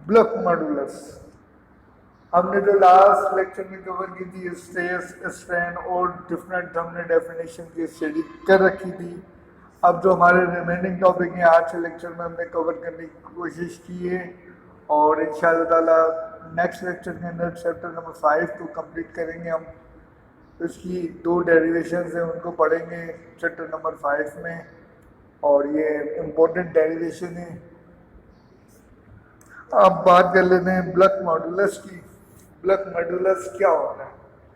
Block modulus. हमने जो last lecture में कवर की थी स्ट्रेस स्ट्रेन और डिफरेंट हमने डेफिनेशन की स्टडी कर रखी थी। अब जो हमारे रिमेनिंग टॉपिक हैं आज के लेक्चर में हमने कवर करने की कोशिश की है और इंशाल्लाह ताला नेक्स्ट लेक्चर के अंदर चैप्टर नंबर 5 को कंप्लीट करेंगे हम। इसकी 2 डेरिवेशंस हैं उनको पढ़ेंगे चैप्टर नंबर 5 में और ये इम्पोर्टेंट डेरिवेशन है। अब बात कर लेते हैं ब्लॉक मॉडुलस की। ब्लॉक मॉडुलस क्या होता है?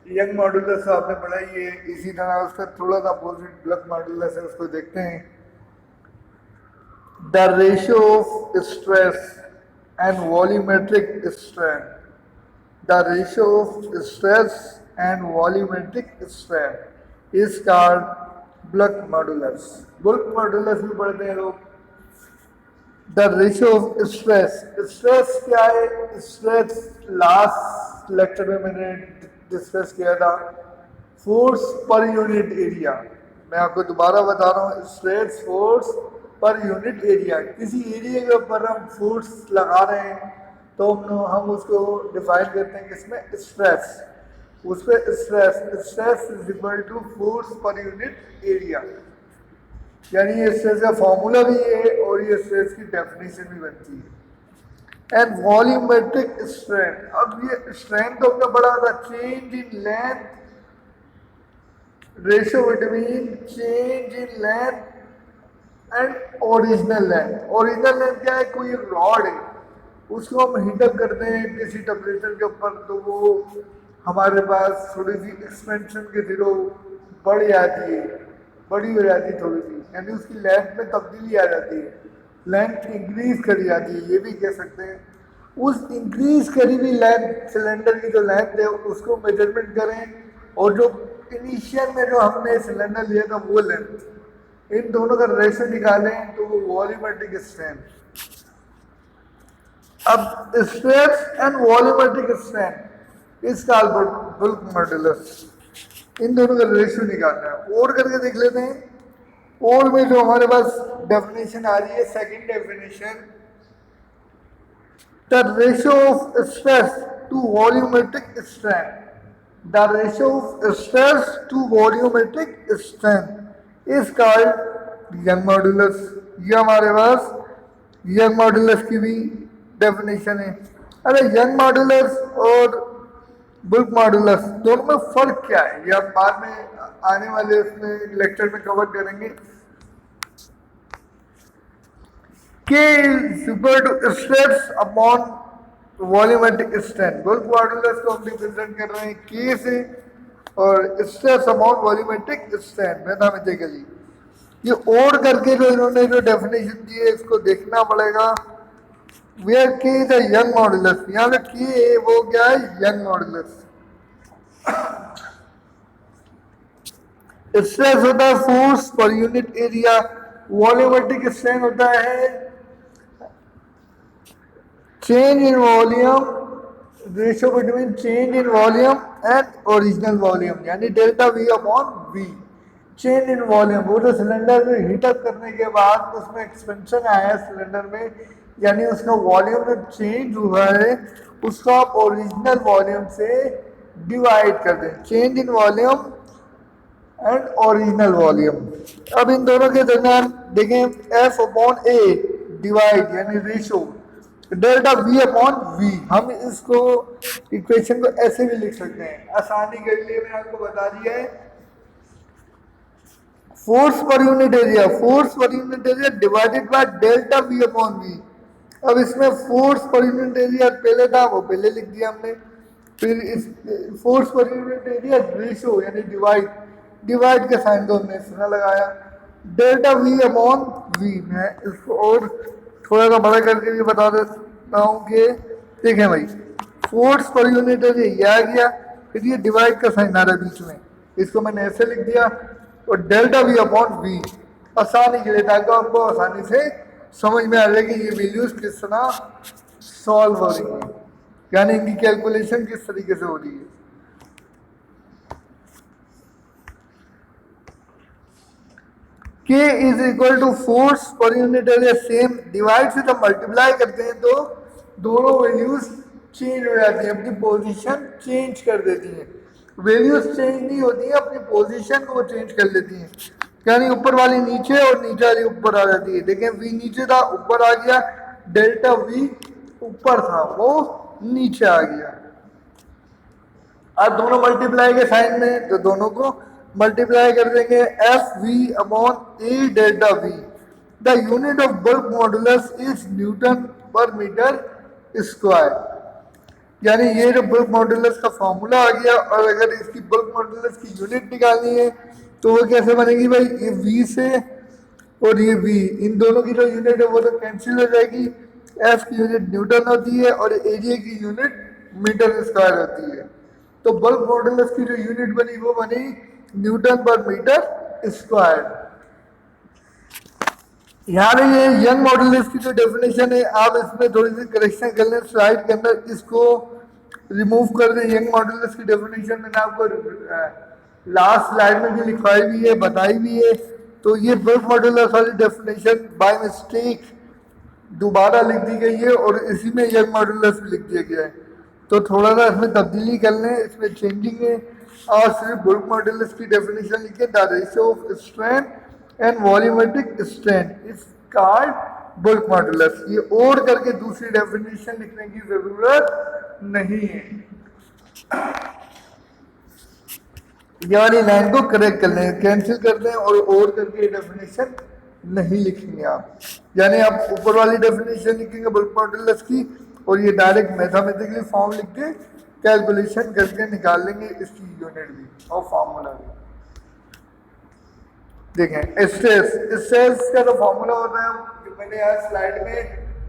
यंग मॉडुलस आपने पढ़ा ही है, इसी तरह उसका थोड़ा सा अपोजिट ब्लॉक मॉडुलस है, उसको देखते हैं। The ratio of stress and volumetric strain, the ratio of stress and volumetric strain is called block modulus. Block modulus भी पढ़ते हैं लोग। The ratio of stress, stress क्या है? स्ट्रेस लास्ट लेक्चर में मैंने डिस्कस किया था, फोर्स पर यूनिट एरिया। मैं आपको दोबारा बता रहा हूँ, stress force per unit area. किसी एरिया के ऊपर हम फोर्स लगा रहे हैं तो हम उसको डिफाइन करते हैं किसमें? स्ट्रेस। उस पर stress is equal to force per unit area. यानी ये स्ट्रेस का फॉर्मूला भी है और ये स्ट्रेस की डेफिनेशन भी बनती है। एंड वॉल्यूमेट्रिक स्ट्रेन, अब ये स्ट्रेन तो अपना बड़ा था, change in length, ratio between change in length and original length. Original length क्या है? कोई रॉड है, उसको हम हीटअप करते हैं किसी टेम्परेचर के ऊपर तो वो हमारे पास थोड़ी सी एक्सपेंशन के थ्रू बढ़ जाती है, बड़ी हो जाती है थोड़ी सी, यानी उसकी लेंथ में तब्दीली आ जाती है, लेंथ इंक्रीज करी जाती है, ये भी कह सकते हैं। उस इंक्रीज करी हुई लेंथ, सिलेंडर की जो लेंथ है उसको मेजरमेंट करें और जो इनिशियल में जो हमने सिलेंडर लिया था वो लेंथ, इन दोनों का रेशो निकालें तो वो वॉल्यूमेट्रिक स्ट्रेन। अब स्ट्रेस एंड वॉल्यूमेट्रिक स्ट्रेन इस काल पर बुल्क मॉडुलस, इन दोनों का रेशियो निकालना है। और करके देख लेते हैं। और में जो हमारे पास डेफिनेशन आ रही है, second definition, the ratio of stress to volumetric strain, the ratio of stress to volumetric strain is called Young modulus. ये हमारे पास यंग मॉडुलस की भी डेफिनेशन है। अरे यंग मॉडुलस और बुल्क मॉडुलस दोनों में फर्क क्या है ये आप बाद में आने वाले उसमें लेक्चर में कवर करेंगे। K is equal to stress upon volumetric strain. Bulk modulus को हम रिप्रेजेंट कर रहे हैं K से और stress upon volumetric strain mathematically. ये और करके जो इन्होंने जो डेफिनेशन दी है इसको देखना पड़ेगा। Where K is a Young modulus, यहाँ पे K है वो क्या है? Young modulus. स्ट्रेस होता है force per unit area, volumetric strain होता है change in volume, ratio between change in volume and original volume, यानी delta V upon V. Change in volume, वो जो सिलेंडर में हीटअप करने के बाद उसमें एक्सपेंशन आया है सिलेंडर में, यानी उसका वॉल्यूम जो चेंज हुआ है उसको आप ओरिजिनल वॉल्यूम से डिवाइड कर दें। Change in volume and original volume. अब इन दोनों के दरमियान देखें, एफ अपॉन ए डिवाइड यानी ratio delta V upon V. हम इसको इक्वेशन को ऐसे भी लिख सकते हैं आसानी के लिए, मैंने आपको बता दिया है। Force per unit area, force per unit area divided by delta V upon V. अब इसमें फोर्स पर यूनिट एरिया पहले था वो पहले लिख दिया हमने, फिर इस force per unit area ratio यानी डिवाइड के साइन को हमने इस तरह लगाया, डेल्टा वी अपॉन वी। मैं इसको और थोड़ा सा बड़ा करके भी बता देता हूँ कि देखें भाई, फोर्स पर यूनिट एरिया ये आ गया, फिर ये डिवाइड का साइन आ रहा है बीच में, इसको मैंने ऐसे लिख दिया और डेल्टा वी अपॉन वी आसानी के लिए, ताकि आपको आसानी से समझ में आ जाए कि ये वैल्यूज किस तरह सॉल्व हो रही है, यानी इनकी कैलकुलेशन किस तरीके से हो रही है। K is equal to force per unit area same, divide से जब मल्टीप्लाई करते हैं तो दोनों वैल्यूज चेंज हो जाती हैं, अपनी पोजीशन चेंज कर देती हैं। वैल्यूज चेंज नहीं होती हैं, अपनी पोजीशन को वो चेंज कर लेती हैं। यानी ऊपर वाली नीचे और नीचे वाली ऊपर आ जाती है। देखें वी नीचे था ऊपर आ गया, डेल्टा वी ऊपर था वो नीचे आ गया। अब दोनों मल्टीप्लाई के साइन में तो दोनों को मल्टीप्लाई कर देंगे, F V upon A delta V. The unit of bulk modulus is newton per metre square. यानी ये जो बल्क मॉडुलस का फॉर्मूला आ गया, और अगर इसकी बल्क मॉडुलस की यूनिट निकालनी है तो वो कैसे बनेगी भाई, ये v से और ये v, इन दोनों की जो यूनिट है वो तो कैंसिल हो जाएगी। f की यूनिट न्यूटन होती है और एरिया की यूनिट मीटर स्क्वायर होती है। तो बल्क मॉडुलस की जो यूनिट बनी वो बनी न्यूटन पर मीटर स्क्वायर। यहाँ ये यंग मॉडुलस की जो डेफिनेशन है, आप इसमें थोड़ी सी करेक्शन कर लें, स्लाइड के अंदर इसको रिमूव कर दें। यंग मॉडुलस की डेफिनेशन मैंने आपको लास्ट स्लाइड में भी लिखवाई भी है, बताई भी है। तो ये बल्क मॉडुलस वाली डेफिनेशन बाय मिस्टेक दोबारा लिख दी गई है और इसी में यंग मॉडुलस भी लिख दिया गया है। तो थोड़ा सा इसमें तब्दीली कर लें, इसमें चेंजिंग है। और सिर्फ बल्क मॉडुलस की डेफिनेशन लिखिए, the ratio of strength and volumetric strength is called bulk modulus. ये और करके दूसरी डेफिनेशन लिखने की जरूरत नहीं है। ये वाली लाइन को करेक्ट कर लें, कैंसिल कर दें और करके डेफिनेशन नहीं लिखेंगे आप। यानी आप ऊपर वाली डेफिनेशन लिखेंगे बल्क मॉडुलस की, और ये डायरेक्ट मैथमेटिकली फॉर्म लिख के कैलकुलेशन करके निकाल लेंगे इसकी यूनिट भी और फॉर्मूला भी। देखें स्ट्रेस, स्ट्रेस का जो फॉर्मूला होता है जो मैंने आज स्लाइड में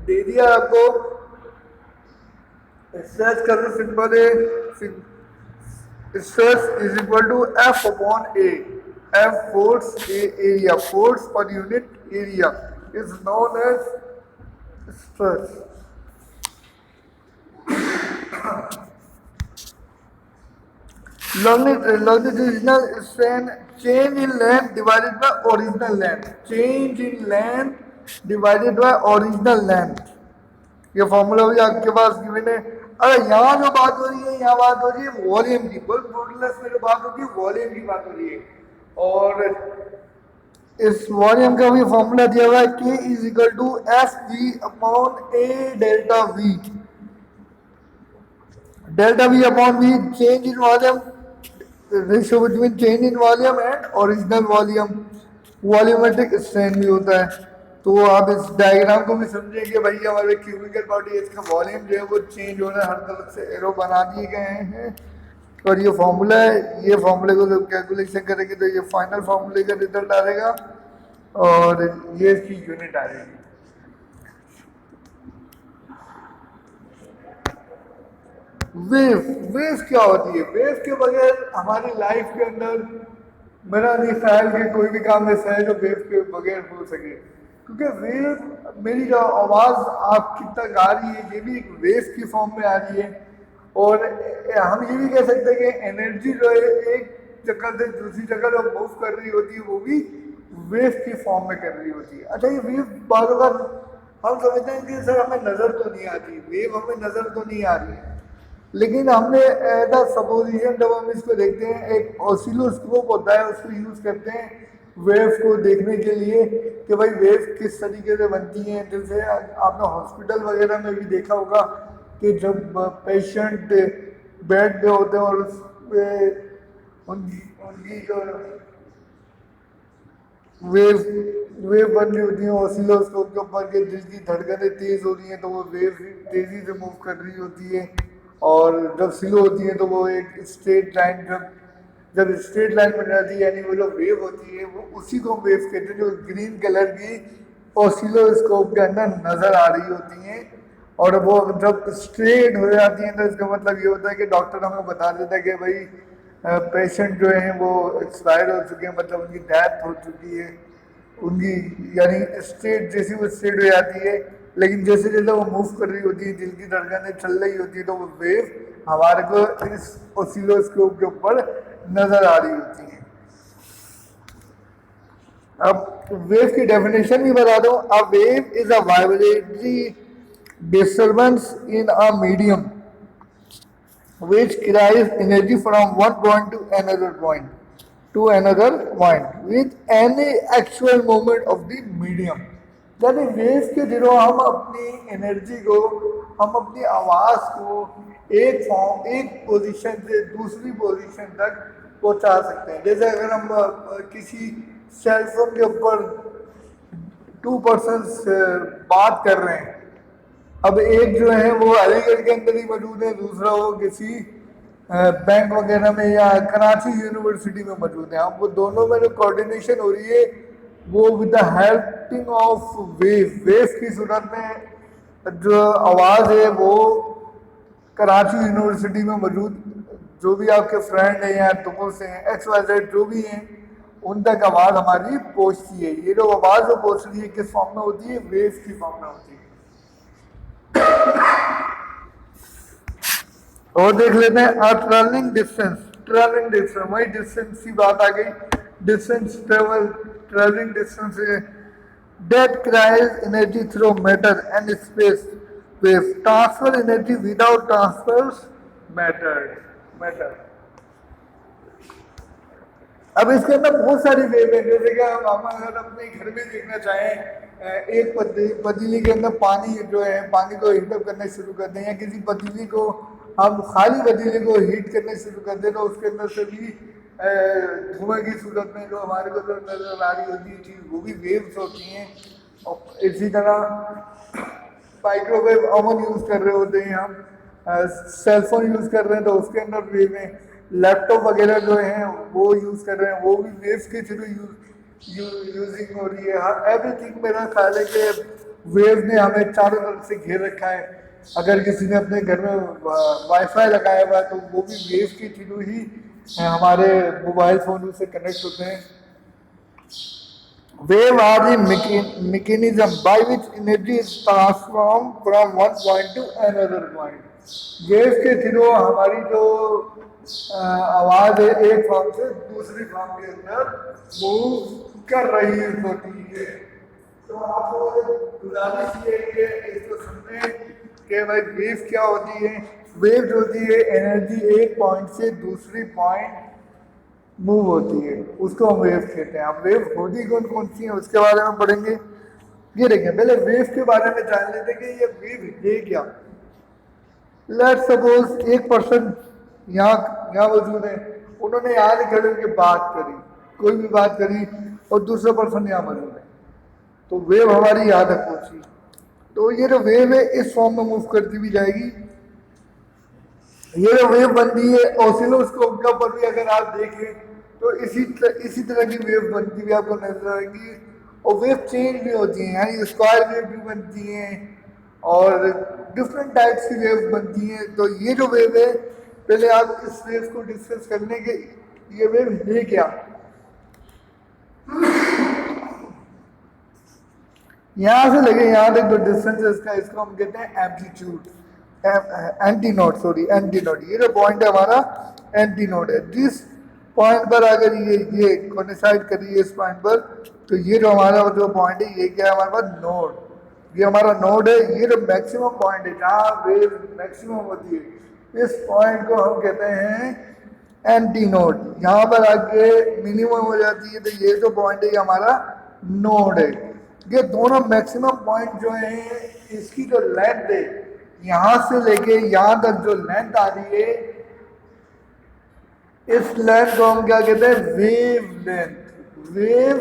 दे दिया आपको। स्ट्रेस का जो सिंबल है, stress is equal to F upon A. F force, A area, force per unit area is known as stress. longitudinal strain, change in length divided by original length, change in length divided by original length। ये formula भी आपके पास given है। अरे यहाँ जो बात हो रही है, यहाँ बात हो रही है वॉल्यूम की, बल्क मॉडुलस में जो बात होती है वॉल्यूम की बात हो रही है। और इस वॉल्यूम का भी फॉर्मूला दिया हुआ है, K is equal to F V upon A delta V. Delta V upon V change in volume, ratio between change in volume and original volume. Volumetric strain भी होता है। तो आप इस डायग्राम को भी समझें कि भाई हमारे क्यूबिकल बॉडी है, इसका वॉल्यूम जो है वो चेंज हो रहा है, हर तरफ से एरो बना दिए गए हैं। और ये फॉर्मूला है, ये फॉर्मूले को जब कैलकुलेशन करेंगे तो ये फाइनल फॉर्मूले का रिजल्ट आएगा और ये इसकी यूनिट आएगी। वेव, वेव क्या होती है? वेव के बगैर हमारी लाइफ के अंदर मेरा नहीं ख्याल कि कोई भी काम ऐसा है जो वेव के बगैर हो सके। क्योंकि वेव, मेरी जो आवाज़ आपकी तक आ रही है ये भी एक वेव की फॉर्म में आ रही है। और हम ये भी कह सकते हैं कि एनर्जी जो है एक जगह से दूसरी जगह जो मूव कर रही होती है वो भी वेव की फॉर्म में कर रही होती है। अच्छा, ये वेव बार बार हम समझते हैं कि सर हमें नज़र तो नहीं आती, वेव हमें नज़र तो नहीं आ रही है, लेकिन हमने एज सपोजिशन जब हम इसको देखते हैं, एक ऑसिलोस्कोप होता है उसको यूज़ करते हैं वेव को देखने के लिए कि भाई वेव किस तरीके से बनती हैं। जैसे आपने हॉस्पिटल वगैरह में भी देखा होगा कि जब पेशेंट बेड पे होते हैं और उस पे उनकी जो वेव बन रही होती है ऑसिलोस्कोप के ऊपर के दिल की धड़कनें तेज़ हो रही हैं तो वो वेव तेज़ी से मूव कर रही होती है। और जब स्लो होती है तो वो एक स्ट्रेट लाइन, जब स्ट्रेट लाइन बन जाती है यानी वो जो वेव होती है वो उसी को वेव कहते हैं, जो ग्रीन कलर की ऑसिलोस्कोप के अंदर नज़र आ रही होती हैं। और वो जब स्ट्रेट हो जाती हैं तो इसका मतलब ये होता है कि डॉक्टर हमें बता देता है कि भाई पेशेंट जो हैं वो एक्सपायर हो चुके हैं, मतलब उनकी डेथ हो चुकी है उनकी। यानी स्ट्रेट जैसी वो स्ट्रेट हो जाती है, लेकिन जैसे जैसे वो मूव कर रही होती है, दिल की धड़कनें चल रही होती है तो वो वेव हमारे को इस ऑसिलोस्कोप के ऊपर नजर आ रही होती है। अब वेव की डेफिनेशन भी बता दो। A wave is a vibratory disturbance in a medium which carries energy from one point to another point with any actual movement of the medium. यानी वेव के थ्रू हम अपनी एनर्जी को, हम अपनी आवाज़ को एक पोजीशन से दूसरी पोजीशन तक पहुंचा सकते हैं। जैसे अगर हम किसी सेल फोन के ऊपर 2 पर्सन बात कर रहे हैं, अब एक जो है वो अलीगढ़ के अंदर ही मौजूद है, दूसरा वो किसी बैंक वगैरह में या कराची यूनिवर्सिटी में मौजूद है। अब वो दोनों में जो कोऑर्डिनेशन हो रही है वो with the helping of wave की सूरत में जो आवाज़ है वो कराची यूनिवर्सिटी में मौजूद जो भी आपके फ्रेंड हैं या दोस्त हैं XYZ जो भी हैं उन तक आवाज़ हमारी पहुँचती है। ये जो आवाज़ जो पहुँच रही है किस फॉर्म में होती है? वेव की फॉर्म में होती है। और देख लेते हैं ट्रैवलिंग डिस्टेंस वही डिस्टेंस की बात आ गई। Distance travelling distance that carries energy through matter and space waves transfer energy without transfers matter। अब इसके अंदर बहुत सारी वेव है। जैसे कि हम अगर अपने घर में देखना चाहें, एक पतीली के अंदर पानी जो है, पानी को हीटअप करना शुरू कर दें या किसी पतीली को हम खाली पतीली को हीट करने शुरू कर दें तो उसके अंदर से भी धुएं की सूरत में जो हमारे को जो नजर आ रही होती है चीज़ वो भी वेव्स होती हैं। और इसी तरह माइक्रोवेव ओवन यूज़ कर रहे होते हैं, हम सेलफोन यूज़ कर रहे हैं तो उसके अंदर वेव है। लैपटॉप वगैरह जो हैं वो यूज़ कर रहे हैं, वो भी वेव्स के थ्रू यूजिंग हो रही है। एवरीथिंग मेरा ख्याल है कि वेव ने हमें चारों तरफ से घेर रखा है। अगर किसी ने अपने घर में वाईफाई लगाया हुआ है तो वो भी वेव के थ्रू ही हमारे मोबाइल फ़ोन से कनेक्ट होते हैं। Wave are the mechanism by which energy is transformed from one point to another point। Wave के थ्रू हमारी जो आवाज़ है एक फॉर्म से दूसरी फॉर्म के अंदर मूव कर रही होती है। तो आपको गुजारिश ये है कि इसको सुनने कि भाई वेव क्या होती है। वेव जो होती है एनर्जी एक पॉइंट से दूसरी पॉइंट मूव होती है, उसको हम वेव कहते हैं। अब वेव होती कौन कौन सी है उसके बारे में पढ़ेंगे। ये देखें, पहले वेव के बारे में जान लेते कि ये वेव है क्या। लेट्स सपोज एक पर्सन यहाँ मौजूद है, उन्होंने यहाँ से खड़े होकर बात करी, कोई भी बात करी और दूसरा पर्सन यहाँ मौजूद है, तो वेव हमारी यहाँ तक पहुंची। तो ये जो वेव है इस फॉर्म में मूव करती भी जाएगी। ये जो वेव बनती है ऑसिलोस्कोप के ऊपर भी अगर आप देखें तो इसी तरह की वेव बनती हुई आपको नजर आएगी। और वेव चेंज भी होती हैं, यानी स्क्वायर वेव भी बनती हैं और डिफरेंट टाइप्स की वेव बनती हैं। तो ये जो वेव है, पहले आप इस वेव को डिस्कस करने के ये वेव है क्या। यहाँ से लगे यहाँ तक जो डिस्टेंस है इसका, इसको हम कहते हैं एम्पलीट्यूड, एंटीनोड। ये जो पॉइंट है हमारा एंटीनोड है। जिस पॉइंट पर अगर ये कोइंसाइड करिए इस पॉइंट पर, तो ये जो हमारा जो पॉइंट है ये क्या है हमारे पास नोड, ये हमारा नोड है। ये जो मैक्सिमम पॉइंट है जहाँ वेव मैक्सिमम होती है इस पॉइंट को हम कहते हैं एंटीनोड। यहाँ पर आके मिनिमम हो जाती है तो ये जो पॉइंट है ये हमारा नोड है। ये दोनों मैक्सिमम पॉइंट जो है इसकी जो लेंथ है यहाँ से लेके यहाँ तक जो लेंथ आ रही है इस लेंथ को हम क्या कहते हैं? वेव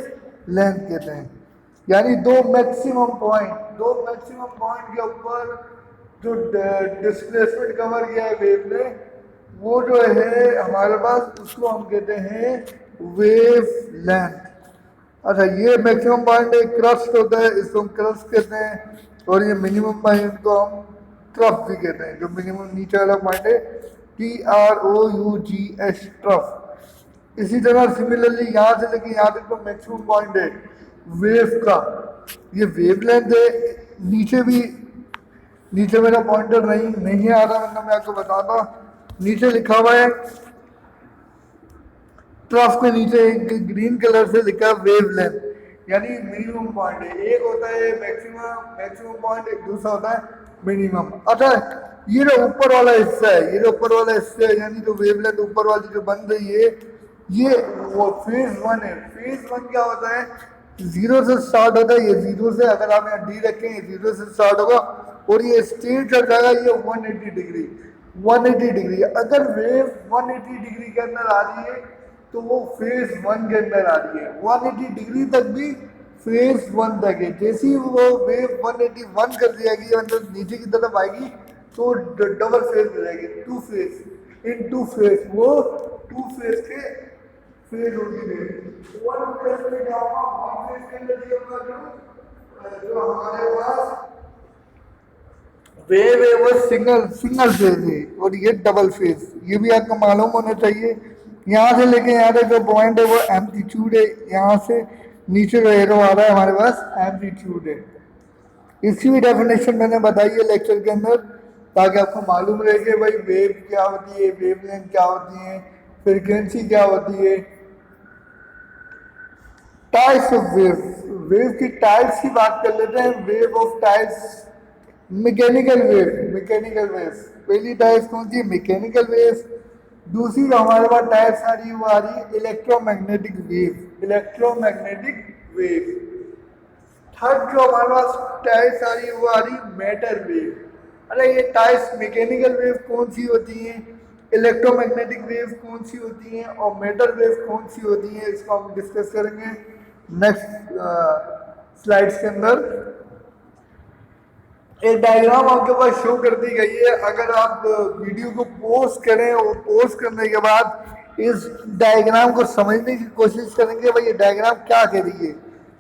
लेंथ कहते हैं। यानी दो मैक्सिमम पॉइंट के ऊपर जो डिस्प्लेसमेंट कवर किया है वेव ने, वो जो है हमारे पास उसको हम कहते हैं वेव लेंथ। अच्छा, ये मैक्सिमम पॉइंट एक क्रस्ट होता है, इसको हम क्रस्ट कहते हैं। और ये मिनिमम पॉइंट को हम ट्रफ भी कहते हैं। जो मिनिमम नीचे वाला पॉइंट है TROUGH, ट्रफ। इसी तरह सिमिलरली यहाँ से लेके यहाँ तक तो मैक्सिमम पॉइंट है वेव का, ये वेव लेंथ है। नीचे मेरा पॉइंटर नहीं आ रहा, वरना मैं आपको बताता। नीचे लिखा हुआ है ट्रफ के नीचे एक ग्रीन कलर से लिखा है वेव लेंथ, यानी मिनिमम पॉइंट है। एक होता है मैक्सिमम पॉइंट, एक दूसरा होता है मिनिमम। अच्छा, ये जो ऊपर वाला हिस्सा है, ये जो ऊपर वाला हिस्सा है, यानी जो वेवलेंथ ऊपर वाली जो बन रही है, ये वो फेज वन है। फेज वन क्या होता है? जीरो से स्टार्ट होता है, ये जीरो से, अगर आप यहाँ डी रखें, ये जीरो से स्टार्ट होगा और ये स्ट्रेट चल जाएगा, ये 180 डिग्री। 180 डिग्री, अगर वेव 180 डिग्री के अंदर आ रही है तो वो फेज वन के अंदर आ रही है। 180 डिग्री तक भी फेज वन तक है। जैसे ही वो वेव 181 कर जाएगी, मतलब नीचे की तरफ आएगी, तो डबल फेज हो जाएगी, टू फेज। इन टू फेज, वो टू फेज के फेज होगी वेव। वन फेज में क्या होगा? वन फेज के अंदर ये होगा जो हमारे पास वेव है वो सिंगल सिंगल फेज है, और ये डबल फेज, ये भी आपको मालूम होना चाहिए। यहाँ से लेके यहाँ तक जो पॉइंट है वो एम्पलीट्यूड है, यहाँ से नीचे जो एरो आ रहा है हमारे पास एम्पलीट्यूड है। इसकी भी डेफिनेशन मैंने बताई है लेक्चर के अंदर, ताकि आपको मालूम रहे कि भाई वेव क्या होती है, वेवलेंथ क्या होती है, फ्रीक्वेंसी क्या होती है। टाइप्स ऑफ वेव, वेव की टाइप्स की बात कर लेते हैं। Wave of types, mechanical wave, mechanical wave पहली टाइप कौन सी? Mechanical wave. दूसरी जो हमारे पास टाइप्स आ रही है वो आ रही है electromagnetic wave, electromagnetic wave. Third जो हमारे पास टाइप्स आ रही है वो आ रही है मैटर वेव। अरे ये टाइप्स मैकेनिकल वेव कौन सी होती हैं, इलेक्ट्रोमैग्नेटिक वेव कौन सी होती हैं, और मैटर वेव कौन सी होती हैं, इसको हम डिस्कस करेंगे नेक्स्ट स्लाइड्स के अंदर। एक डायग्राम आपके पास शो कर दी गई है। अगर आप वीडियो को पॉज करें और पॉज करने के बाद इस डायग्राम को समझने की कोशिश करेंगे, भाई ये डायग्राम क्या कह रही है,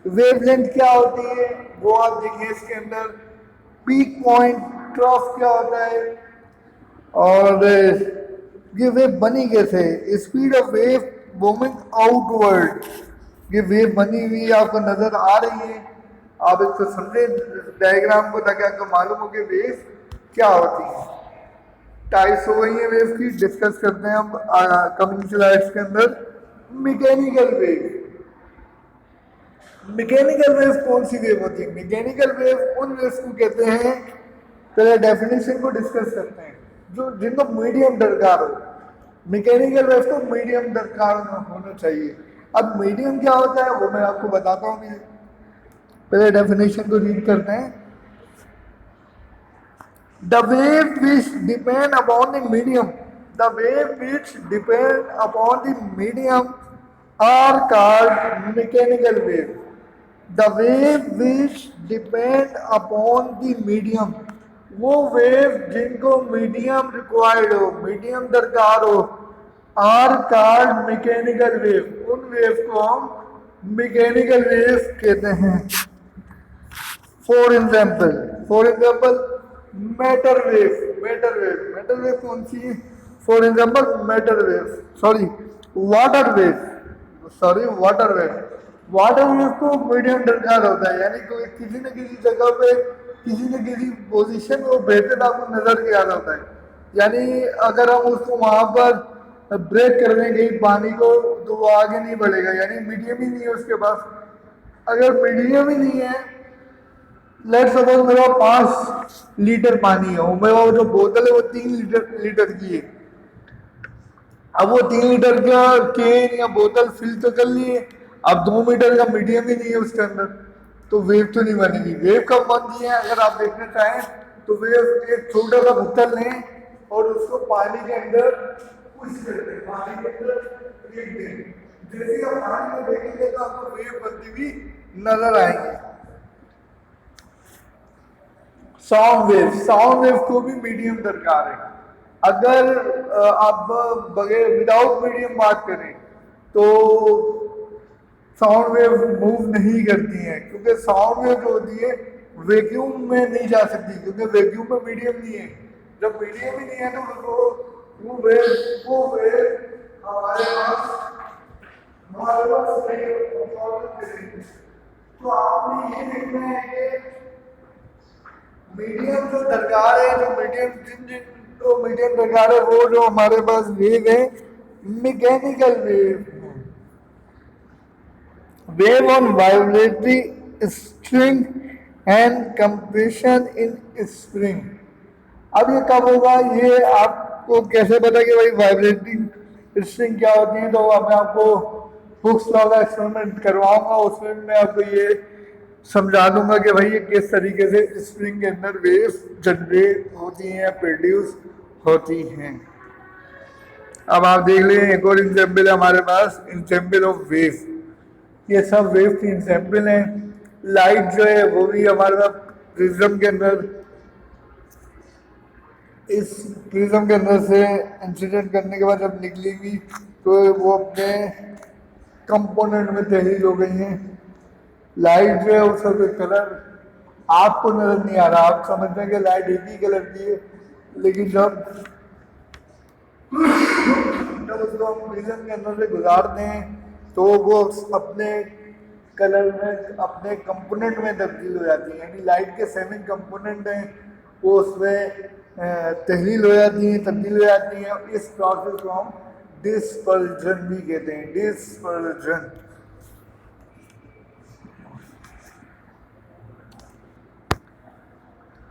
वेवलेंथ क्या होती है वो आप देखिए इसके अंदर, पीक पॉइंट ट्रफ क्या होता है, और ये वेव बनी कैसे, speed of wave moving outward. ये वेव बनी हुई आपको नजर आ रही है, आप इसको समझे डायग्राम को, ताकि आपको मालूम हो कि वेव क्या होती है। टाइप्स हो गई है वेव की, डिस्कस करते हैं हम कमिंग स्लाइड्स के अंदर। मैकेनिकल वेव, मैकेनिकल वेव कौन सी वेव होती है? मैकेनिकल वेव उन वेव्स को कहते हैं, पहले डेफिनेशन को डिस्कस करते हैं, जो जिनको मीडियम दरकार हो। मैकेनिकल वेव को मीडियम दरकार होना चाहिए। अब मीडियम क्या होता है वो मैं आपको बताता हूँ। पहले डेफिनेशन को रीड करते हैं। The wave which depend upon the medium, the wave which depend upon the medium are called mechanical wave. The wave which depend upon the medium, वो वेव जिनको मीडियम रिक्वायर्ड हो, मीडियम दरकार हो, are called mechanical wave. उन wave को हम mechanical wave कहते हैं। For example matter wave, matter wave, matter wave कौन सी है? For example matter wave, sorry water wave, sorry water wave. Water wave को मीडियम दरकार होता है, यानी कोई किसी न किसी जगह पे किसी न किसी पोजीशन में वो बेहतर आपको नजर के आ रहा होता है। यानी अगर हम उसको वहां पर ब्रेक कर देंगे पानी को तो वो आगे नहीं बढ़ेगा, यानी मीडियम ही नहीं है उसके पास। अगर मीडियम ही नहीं है, लेट सपोज मेरे पास 5 लीटर पानी है, मेरे पास जो बोतल है वो 3 लीटर की है। अब वो 3 लीटर का केन या बोतल फिल तो कर लिए, अब 2 मीटर का मीडियम ही नहीं है उसके अंदर, तो वेव तो नहीं बनेगी। वेव कब बनती है अगर आप देखना चाहें तो वेव एक छोटा सा पत्थर लें और उसको पानी के अंदर पुश कर दें, पानी के अंदर फेंक दें। जैसे ही आप पानी में देखेंगे तो आपको वेव बनती हुई नजर आएगी। साउंड वेव, साउंड वेव को भी मीडियम दरकार है। अगर आप बगैर विदाउट मीडियम बात करें तो साउंड वेव मूव नहीं करती हैं, क्योंकि साउंड वेव जो होती है वैक्यूम में नहीं जा सकती, क्योंकि वैक्यूम में मीडियम नहीं है। जब मीडियम ही नहीं है तो वो वेव हमारे पास नहीं। तो आपने ये देखना है कि मीडियम जो दरकार है, जो मीडियम दरकार है, वो जो हमारे पास वेव है mechanical wave. Wave on vibratory string and compression in spring. अब ये कब होगा, ये आपको कैसे पता कि भाई वाइब्रेटिंग स्ट्रिंग क्या होती है, तो मैं आपको हुक्स लॉ का एक्सपेरिमेंट करवाऊंगा, उसमें मैं आपको ये समझा दूंगा कि भाई ये किस तरीके से स्प्रिंग के अंदर वेव्स जनरेट होती हैं, प्रोड्यूस होती हैं। अब आप देख लें एक और एग्जाम्पल है हमारे पास, एग्जाम्पल ऑफ वेव। ये सब वेव की एग्जाम्पल हैं। लाइट जो है वो भी हमारे पास प्रिज्म के अंदर, इस प्रिज्म के अंदर से इंसिडेंट करने के बाद जब निकलेगी तो वो अपने कंपोनेंट में तहलील हो गई हैं। लाइट जो है उसका कोई कलर आपको नजर नहीं आ रहा, आप समझते हैं कि लाइट एक ही कलर की है, लेकिन जब उसको हम प्रिज्म के अंदर से गुजारते हैं तो वो अपने कलर में, अपने कंपोनेंट में तब्दील हो जाती है। यानी लाइट के 7 कंपोनेंट हैं, वो उसमें तहलील हो जाती हैं, तब्दील हो जाती हैं। इस प्रोसेस को हम डिस्पर्जन भी कहते हैं, dispersion.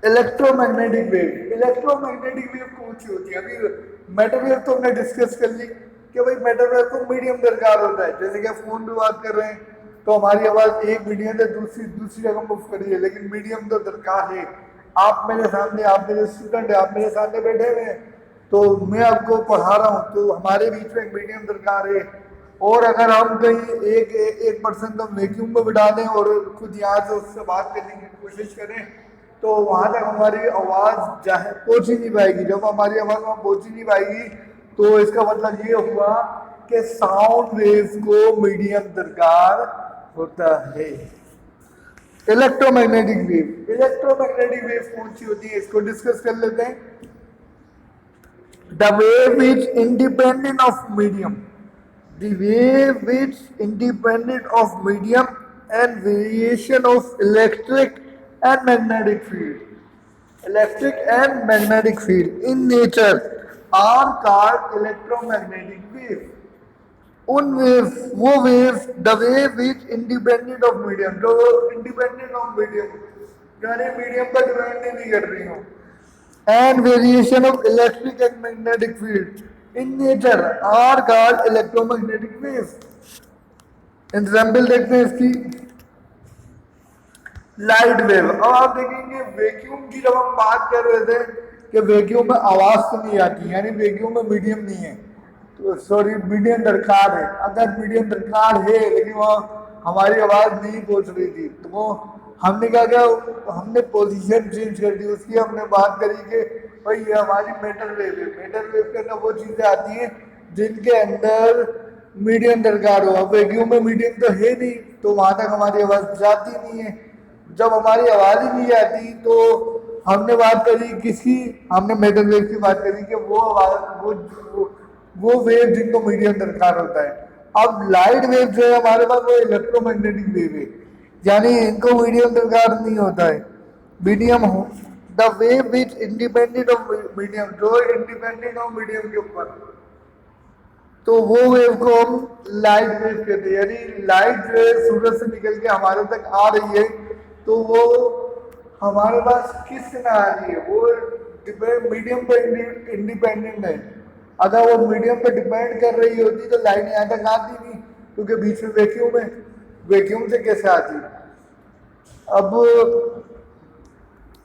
Electromagnetic wave, electromagnetic wave कौन सी होती है? अभी मैटर वेव तो हमने डिस्कस कर ली कि भाई मैटर वेव को मीडियम दरकार होता है। जैसे कि फोन पे बात कर रहे हैं तो हमारी आवाज एक मीडियम से दूसरी जगह मूव कर रही है, लेकिन मीडियम तो दरकार है। आप मेरे सामने, आप मेरे स्टूडेंट है, आप मेरे सामने बैठे हुए हैं, तो मैं आपको पढ़ा रहा हूँ, तो हमारे बीच में एक मीडियम दरकार है। और अगर हम कहीं एक पर्सन को वैक्यूम में बिठा दें और खुद यहाँ से उससे बात करने की कोशिश करें, तो वहां तक हमारी आवाज पहुंच ही नहीं पाएगी। जब हमारी आवाज वहां पहुंच ही नहीं पाएगी तो इसका मतलब ये हुआ कि साउंड वेव्स को मीडियम दरकार होता है। इलेक्ट्रोमैग्नेटिक वेव, इलेक्ट्रोमैग्नेटिक वेव कौन सी होती है इसको डिस्कस कर लेते हैं। The wave is independent of medium, the wave is independent of medium and variation of electric and magnetic field. Electric and magnetic field in nature are called electromagnetic waves. उन wave, वो wave, the wave is independent of medium, जो independent of medium यानी medium पर depend नहीं कर रही हो, and variation of electric and magnetic field in nature are called electromagnetic waves. Example देखते हैं इसकी। Light wave. अब आप देखेंगे वैक्यूम की जब हम बात कर रहे थे कि वैक्यूम में आवाज तो नहीं आती, यानी वैक्यूम में मीडियम नहीं है, तो सॉरी मीडियम दरकार है। अगर मीडियम दरकार है लेकिन वहाँ हमारी आवाज नहीं पहुंच रही थी, तो वो हमने क्या हमने पोजीशन चेंज कर दी उसकी। हमने बात करी कि भाई ये हमारी मैटर वेव है। मैटर वेव के अंदर वो चीजें आती हैं जिनके अंदर मीडियम दरकार हो। अब वैक्यूम में मीडियम तो है नहीं, तो वहां तक हमारी आवाज जाती नहीं है। जब हमारी आवाज ही नहीं आती तो हमने बात करी किसकी, हमने मैटर वेव की बात करी कि वो आवाज, वो वेव जिनको मीडियम दरकार होता है। अब लाइट वेव जो है हमारे पास वो इलेक्ट्रोमैग्नेटिक वेव है, यानी इनको मीडियम दरकार नहीं होता है। मीडियम हो the wave which independent of medium, जो इंडिपेंडेंट ऑफ मीडियम के ऊपर, तो वो वेव को हम लाइट वेव कहते हैं। यानी लाइट जो है सूरज से निकल के हमारे तक आ रही है, तो वो हमारे पास किस में आ रही है, वो मीडियम पर इंडिपेंडेंट है। अगर वो मीडियम पर डिपेंड कर रही होती तो लाइट यहाँ तक आती नहीं, क्योंकि बीच में वैक्यूम है, वैक्यूम से कैसे आती। अब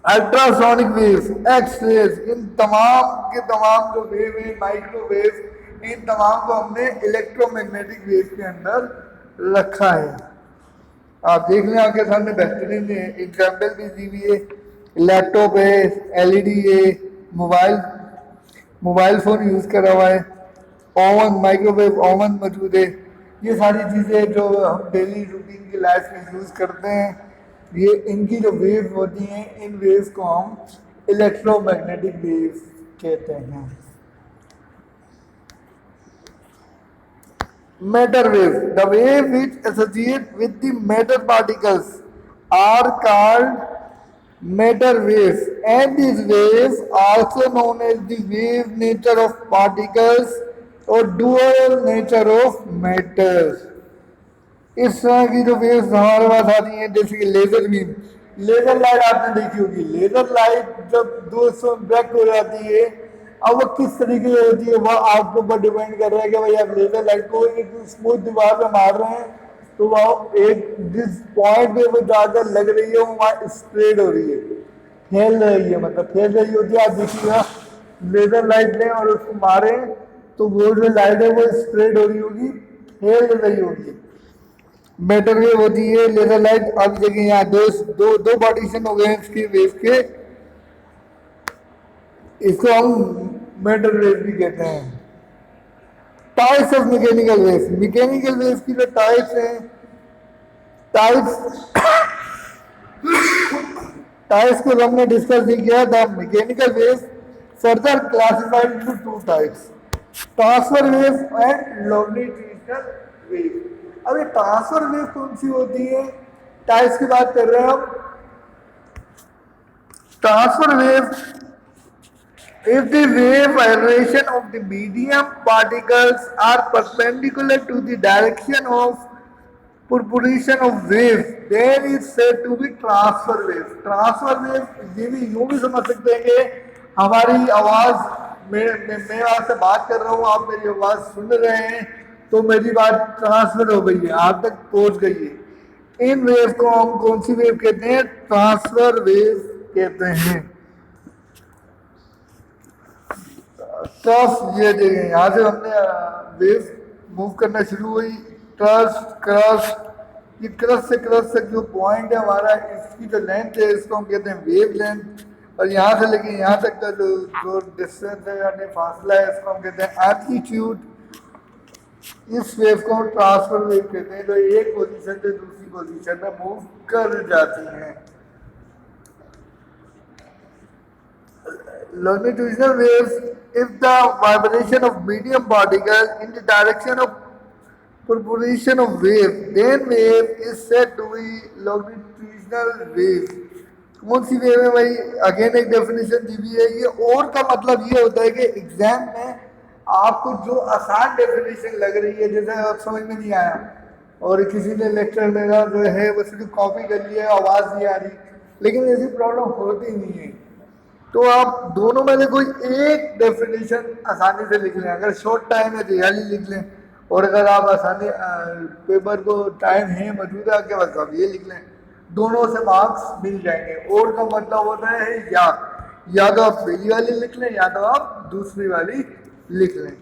अल्ट्रासोनिक वेव्स, एक्स रेज, इन तमाम के तमाम जो वेव है, माइक्रोवेव, इन तमाम को हमने इलेक्ट्रोमैग्नेटिक वेव के अंदर रखा है। आप देख लें आपके सामने बेहतरीन एग्जाम्पल भी दी हुई है। लैपटॉप है, एलईडी है, मोबाइल फोन यूज करा हुआ है, ओवन, माइक्रोवेव ओवन मौजूद है। ये सारी चीज़ें जो हम डेली रूटीन की लाइफ में यूज करते हैं, ये इनकी जो वेव होती हैं, इन वेव्स को हम इलेक्ट्रोमैग्नेटिक वेव कहते हैं। Matter wave, the wave which associate with the matter particles are called matter waves, and these waves also known as the wave nature of particles or dual nature of matters। इस तरह की जो waves हमारे पास आती हैं, जैसे कि laser beam, laser light आपने देखी होगी, लेजर लाइट जब दो इंटरेक्ट हो जाती है, अब वो किस तरीके से होती है वह आपके ऊपर डिपेंड कर रहा है कि भाई आप लेजर लाइट को एक स्मूथ दीवार पे मार रहे हैं तो वह एक जिस पॉइंट पे वो जाकर लग रही है वो वहाँ स्प्रेड हो रही है, फैल रही है, मतलब फैल रही होती है। आप देखिएगा लेजर लाइट लें और उसको मारें तो वो जो लाइट है वो स्प्रेड हो रही होगी, फैल रही होगी। मेटर वेव होती है लेजर लाइट। अब देखिए यहाँ दो दो दो पार्टीशन हो गए हैं इसके वेव के, इसको हम मेटर वेव भी कहते हैं। Types of mechanical wave, mechanical wave की जो टाइप्स हैं, टाइप्स टाइप्स को हमने डिस्कस नहीं किया था। Mechanical wave further classified into two types, transfer wave and longitudinal wave. अब ये ट्रांसफर वेव कौन सी होती है, टाइप्स की बात कर रहे हैं हम। Transfer wave if the wave vibration of the medium particles are perpendicular to the direction of propagation of wave, then is said to be transfer wave। transfer wave ये भी यूं भी समझ सकते हैं कि हमारी आवाज मैं आपसे बात कर रहा हूँ, आप मेरी आवाज सुन रहे हैं तो मेरी बात ट्रांसफर हो गई है, आप तक पहुंच गई है। इन वेव को हम कौन सी वेव कहते हैं, ट्रांसफर वेव कहते हैं। ट्रस्ट ये देखें, यहाँ से हमने वेव मूव करना शुरू हुई, ट्रस्ट क्रस्ट, ये क्रस्ट से क्रस्ट तक जो पॉइंट है हमारा, इसकी जो लेंथ है इसको हम कहते हैं वेव लेंथ, और यहाँ से लेके यहाँ तक का जो डिस्टेंस है यानी फासला है इसको हम कहते हैं एम्पलीट्यूड। इस वेव को हम ट्रांसफर वेव कहते हैं, जो एक पोजीशन से दूसरी पोजीशन में मूव कर जाती हैं। Longitudinal waves, if the vibration of medium particle in the direction of propagation of wave, then wave is said to be longitudinal wave। कौन सी वेव है भाई, अगेन एक डेफिनेशन दी हुई है। ये और का मतलब ये होता है कि एग्जाम में आपको जो आसान डेफिनेशन लग रही है, जैसे आप समझ में नहीं आया और किसी ने लेक्चर मेरा जो है वो सिर्फ कॉपी कर लिया, आवाज़ नहीं आ रही, लेकिन ऐसी प्रॉब्लम होती नहीं है, तो आप दोनों में से कोई एक डेफिनेशन आसानी से लिख लें। अगर शॉर्ट टाइम है तो यही लिख लें, और अगर आप आसानी पेपर को टाइम है मौजूद है आपके पास तो आप ये लिख लें, दोनों से मार्क्स मिल जाएंगे। और का मतलब होता है या तो आप पहली वाली लिख लें या तो आप दूसरी वाली लिख लें।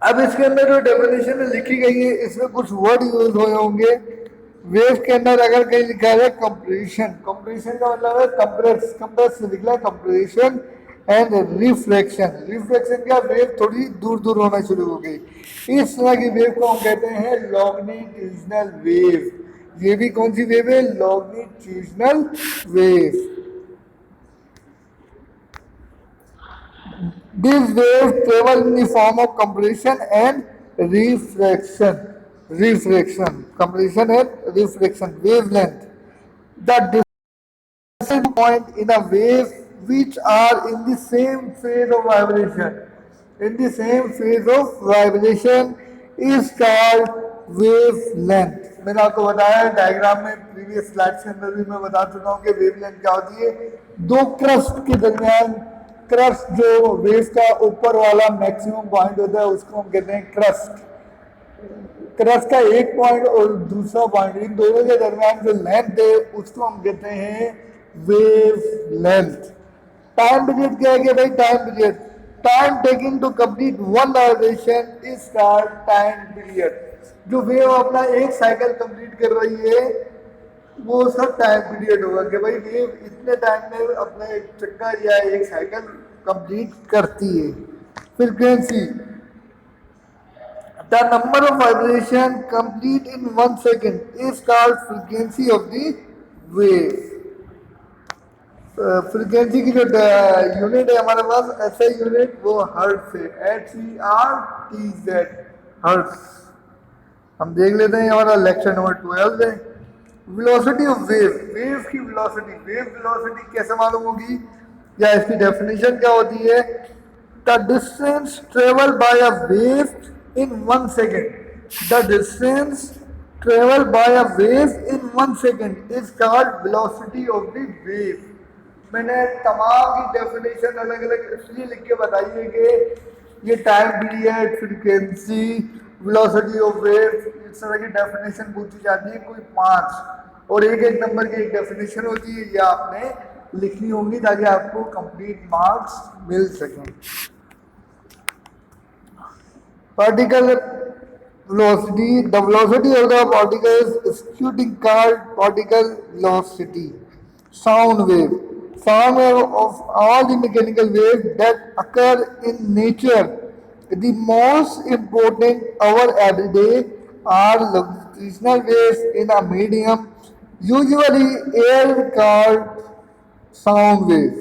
अब इसके अंदर जो डेफिनेशन लिखी गई है इसमें कुछ वर्ड यूज हुए होंगे। वेव के अंदर अगर कहीं लिखा है कंप्रेशन, कंप्रेशन का मतलब है कंप्रेस, कंप्रेस से निकला कंप्रेशन एंड रिफ्लेक्शन। रिफ्लेक्शन क्या, वेव थोड़ी दूर दूर होना शुरू हो गई, इस तरह की वेव को हम कहते हैं लॉन्गिट्यूडिनल वेव। ये भी कौन सी वेव है, longitudinal wave. This wave travel in the form of compression and reflection. Reflection, compression and reflection, wavelength, the distant point in a wave which are in the same phase of vibration, in the same phase of vibration is called wavelength। मैंने आपको बताया diagram में, previous slide के अंदर भी मैं बता चुका हूँ कि वेवलेंथ क्या होती है। दो क्रस्ट के दरमियान, क्रस्ट जो वेव का ऊपर वाला मैक्सिमम पॉइंट होता है उसको हम कहते हैं क्रस्ट। क्रस्ट का एक पॉइंट और दूसरा पॉइंट, इन दोनों के दरमियान जो लेंथ है उसको हम कहते हैं वेव लेंथ। टाइम पीरियड क्या है कि भाई time period, time taking to complete one vibration is called time period. जो वेव अपना एक साइकिल कंप्लीट कर रही है वो सब टाइम पीरियड होगा कि भाई वेव इतने टाइम में अपना एक चक्कर या एक साइकिल कंप्लीट करती है। Frequency, the number of vibration complete in 1 second is called frequency of the wave। Frequency की जो यूनिट है हमारे पास, ऐसा यूनिट वो हर्ट्ज है, HERTZ, हर्ट्ज। हम देख लेते हैं हमारा लेक्चर नंबर 12 है। वेलोसिटी ऑफ वेव, वेव की वेलोसिटी, वेव वेलोसिटी कैसे मालूम होगी या इसकी डेफिनेशन क्या होती है, the distance travel by a wave in 1 second, the distance travel by a wave in 1 second is called velocity of the wave. मैंने तमाम की डेफिनेशन अलग अलग इसलिए लिख के बताई है कि ये time period, frequency, velocity of wave, इस तरह की डेफिनेशन पूछी जाती है कोई 5, और एक एक नंबर की एक डेफिनेशन होती है, ये आपने लिखनी होंगी ताकि आपको कंप्लीट मार्क्स मिल सकें। Particle velocity, the velocity of the particle is executing called particle velocity. Sound wave. Sound wave of all the mechanical waves that occur in nature. The most important our everyday are longitudinal waves in a medium, usually air called sound wave.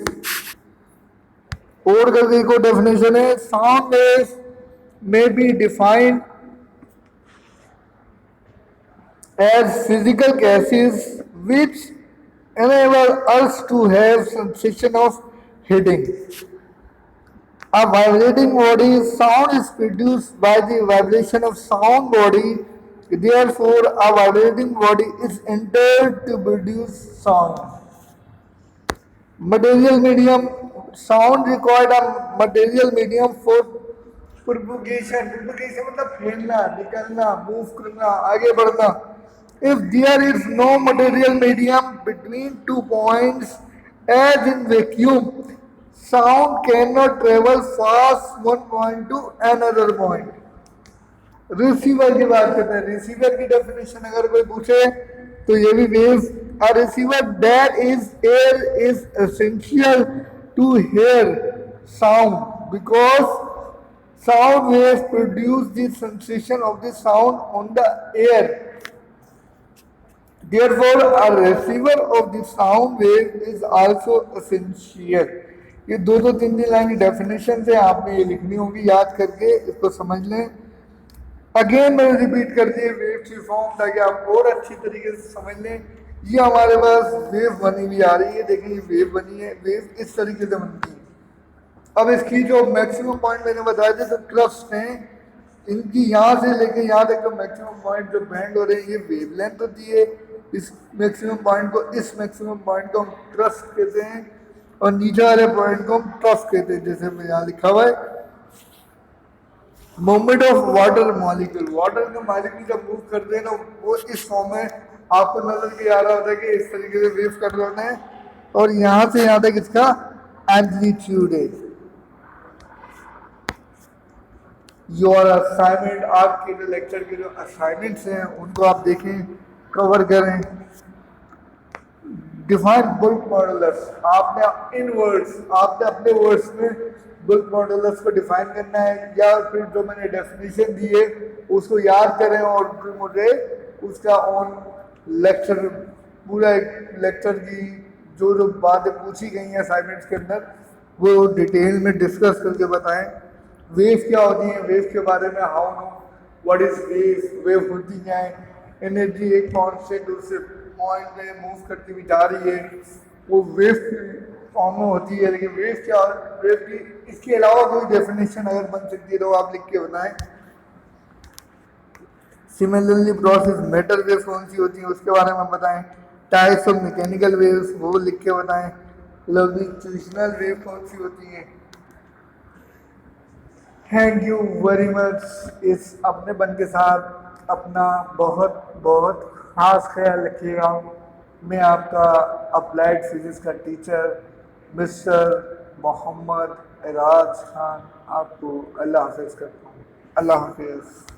और करके को definition है, sound wave may be defined as physical gases which enable us to have sensation of hitting. A vibrating body, sound is produced by the vibration of sound body. Therefore, a vibrating body is entered to produce sound. Material medium, sound required a material medium for propagation. Propagation मतलब फैलना, निकलना, move करना, आगे बढ़ना। If there is no material medium between 2 points as in vacuum, sound can not travel fast 1 point to another point. Receiver की बात करते हैं। रिसीवर की डेफिनेशन अगर कोई पूछे तो ये भी wave, a receiver that is air is essential to hear sound because sound waves produce the sensation of the sound on the air. Therefore, a receiver of the sound wave is also essential. ये दो तीन line की definition से आपने ये लिखनी होगी, याद करके इसको समझ लें। अगेन मैंने रिपीट कर दिए वेव की फॉर्म ताकि आप और अच्छी तरीके से समझ लें। ये हमारे पास वेव बनी हुई आ रही है, देखिए ये वेव बनी है, वेव इस तरीके से बनती है। अब इसकी जो मैक्सिमम पॉइंट मैंने बताया थे जो क्रस्ट हैं, इनकी यहाँ से लेके यहाँ तक जो मैक्सिमम पॉइंट जो बैंड हो रहे हैं ये वेवलेंथ होती है। इस मैक्सिमम पॉइंट को, इस मैक्सिमम पॉइंट को हम क्रस्ट कहते हैं, और नीचे वाले पॉइंट को हम ट्रफ कहते हैं। जैसे मैं यहाँ लिखा हुआ है movement of water molecule, water के मॉलिक्यूल जब मूव करते हैं ना वो इस फॉर्म में आपको नजर के आ रहा होता है कि इस तरीके से वेव कर रहे हैं, और यहाँ से यहाँ तक इसका एम्पलीट्यूड है। योर असाइनमेंट, आपके जो लेक्चर के जो असाइनमेंट्स हैं उनको आप देखें, कवर करें। डिफाइन बुल्क मॉडुलस, आपने इन वर्ड्स, आपने अपने वर्ड्स में बुल्क मॉडुलस को डिफाइन करना है, या फिर जो मैंने डेफिनेशन दी है उसको याद करें, और फिर मुझे उसका ऑन लेक्चर, पूरा एक लेक्चर की जो जो बातें पूछी गई हैं असाइनमेंट्स के अंदर वो डिटेल में डिस्कस करके बताएं। वेव क्या होती है, वेव के बारे में, how know what is wave, wave होती क्या है। एनर्जी एक पॉइंट से दूसरे पॉइंट में मूव करती हुई जा रही है, वो वेव फॉर्म में होती है। लेकिन वेव क्या, वेव की इसके अलावा कोई डेफिनेशन अगर बन सकती है तो आप लिख के बताएं। सिमिलरली प्रोसेस मेटल वेव कौन सी होती है उसके बारे में बताएं। टाइप्स ऑफ मैकेनिकल वेव्स वो लिख के बताएं। लॉन्गिट्यूडिनल वेव कौन सी होती है। Thank you very much. इस अपने बन के साथ अपना बहुत बहुत खास ख्याल रखिएगा। मैं आपका अप्लाइड फिजिक्स का टीचर मिस्टर मोहम्मद एराज खान आपको अल्लाह हाफिज़ करता हूँ। अल्लाह हाफिज़।